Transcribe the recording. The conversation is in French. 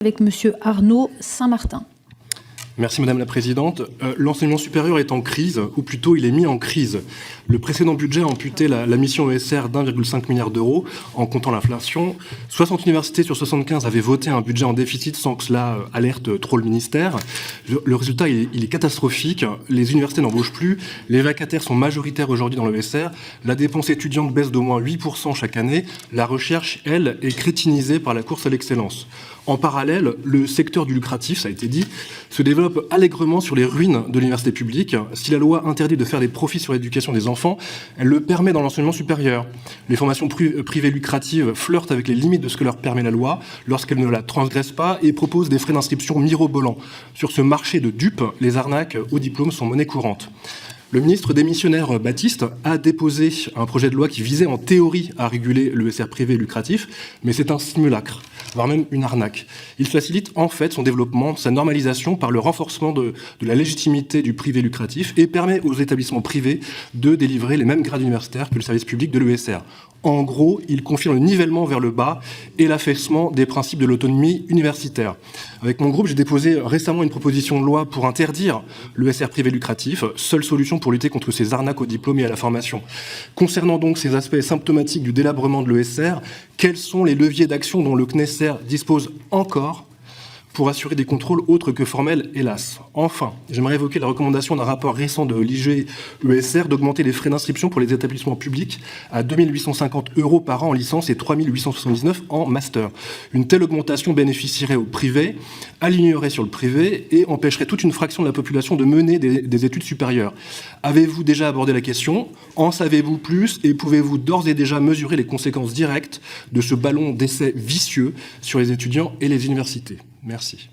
Avec Monsieur Arnaud Saint-Martin. Merci Madame la Présidente. L'enseignement supérieur est en crise, ou plutôt il est mis en crise. Le précédent budget a amputé la mission ESR d'1,5 milliard d'euros en comptant l'inflation. 60 universités sur 75 avaient voté un budget en déficit sans que cela alerte trop le ministère. Le résultat, il est catastrophique. Les universités n'embauchent plus. Les vacataires sont majoritaires aujourd'hui dans l'ESR. La dépense étudiante baisse d'au moins 8% chaque année. La recherche, elle, est crétinisée par la course à l'excellence. En parallèle, le secteur du lucratif, ça a été dit, se développe allègrement sur les ruines de l'université publique. Si la loi interdit de faire des profits sur l'éducation des enfants, elle le permet dans l'enseignement supérieur. Les formations privées lucratives flirtent avec les limites de ce que leur permet la loi lorsqu'elles ne la transgressent pas et proposent des frais d'inscription mirobolants. Sur ce marché de dupes, les arnaques au diplôme sont monnaie courante. Le ministre démissionnaire Baptiste a déposé un projet de loi qui visait en théorie à réguler l'ESR privé lucratif, mais c'est un simulacre, voire même une arnaque. Il facilite en fait son développement, sa normalisation par le renforcement de la légitimité du privé lucratif et permet aux établissements privés de délivrer les mêmes grades universitaires que le service public de l'ESR. En gros, il confirme le nivellement vers le bas et l'affaissement des principes de l'autonomie universitaire. Avec mon groupe, j'ai déposé récemment une proposition de loi pour interdire l'ESR privé lucratif, seule solution pour lutter contre ces arnaques au diplôme et à la formation. Concernant donc ces aspects symptomatiques du délabrement de l'ESR, quels sont les leviers d'action dont le CNESER dispose encore pour assurer des contrôles autres que formels, hélas. Enfin, j'aimerais évoquer la recommandation d'un rapport récent de l'IGESR d'augmenter les frais d'inscription pour les établissements publics à 2 850 € par an en licence et 3 879 en master. Une telle augmentation bénéficierait au privé, alignerait sur le privé et empêcherait toute une fraction de la population de mener des études supérieures. Avez-vous déjà abordé la question? En savez-vous plus? Et pouvez-vous d'ores et déjà mesurer les conséquences directes de ce ballon d'essai vicieux sur les étudiants et les universités? Merci.